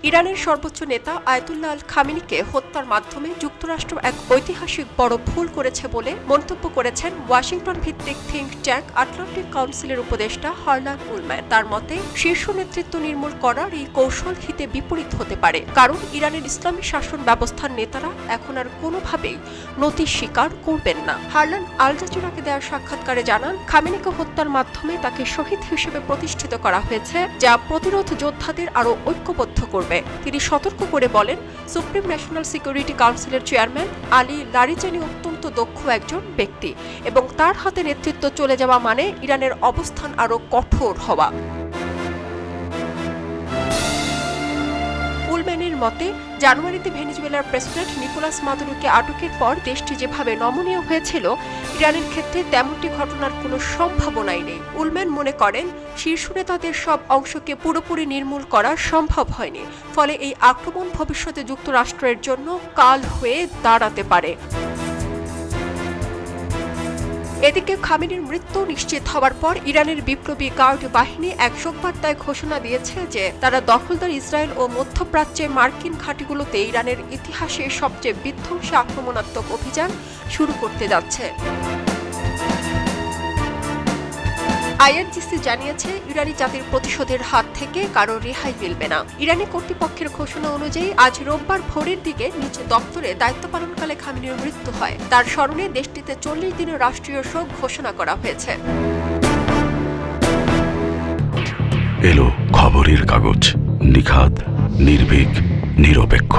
ইরানের সর্বোচ্চ নেতা আয়াতুল্লাহ আল খামেনিকে হত্যার মাধ্যমে যুক্তরাষ্ট্র এক ঐতিহাসিক বড় ভুল করেছে বলে মন্তব্য করেছেন ওয়াশিংটন ভিত্তিক থিংক ট্যাঙ্ক আটলান্টিক কাউন্সিলের উপদেষ্টা হার্লান উলম্যান। তার মতে, শীর্ষ নেতৃত্ব নির্মূল করার এই কৌশল হিতে বিপরীত হতে পারে, কারণ ইরানের ইসলামী শাসন ব্যবস্থার নেতারা এখন আর কোনোভাবেই নতি স্বীকার করবেন না। হার্লান আল জাজিরাকে দেওয়া সাক্ষাৎকারে জানান, খামেনিকে হত্যার মাধ্যমে তাকে শহীদ হিসেবে প্রতিষ্ঠিত করা হয়েছে, যা প্রতিরোধ যোদ্ধাদের আরও ঐক্যবদ্ধ করবে। তিনি সতর্ক করে বলেন, সুপ্রিম ন্যাশনাল সিকিউরিটি কাউন্সিলের চেয়ারম্যান আলী লারিজানি অত্যন্ত দক্ষ একজন ব্যক্তি এবং তার হাতে নেতৃত্ব চলে যাওয়া মানে ইরানের অবস্থান আরও কঠোর হওয়া। উলম্যানের মতে, জানুয়ারিতে ভেনেজুয়েলার প্রেসিডেন্ট নিকোলাস মাদুরোকে আটকের পর দেশটি যেভাবে নমনীয় হয়েছিল, ইরানের ক্ষেত্রে তেমনটি ঘটনার কোনো সম্ভাবনাই নেই। উলম্যান মনে করেন, শীর্ষ নেতাদের সব অংশকে পুরোপুরি নির্মূল করা সম্ভব হয়নি, ফলে এই আক্রমণ ভবিষ্যতে যুক্তরাষ্ট্রের জন্য কাল হয়ে দাঁড়াতে পারে। এদিকে খামেনির মৃত্যু নিশ্চিত হওয়ার পর ইরানের বিপ্লবী গার্ড বাহিনী এক শোকবার্তায় ঘোষণা দিয়েছে যে তারা দখলদার ইসরায়েল ও মধ্যপ্রাচ্যে মার্কিন ঘাঁটিগুলোতে ইরানের ইতিহাসে সবচেয়ে বিধ্বংসী আক্রমণাত্মক অভিযান শুরু করতে যাচ্ছে। আইআরজিসি জানিয়েছে, ইরানি জাতির প্রতিশোধের হাত থেকে কারো রেহাই মিলবে না। ইরানি কর্তৃপক্ষের ঘোষণা অনুযায়ী আজ রোববার ভোরের দিকে নিজ দপ্তরে দায়িত্ব পালনকালে খামেনির মৃত্যু হয়। তার স্মরণে দেশটিতে 40 দিনের রাষ্ট্রীয় শোক ঘোষণা করা হয়েছে। এলো খবরের কাগজ, নিখাত, নির্ভীক, নিরপেক্ষ।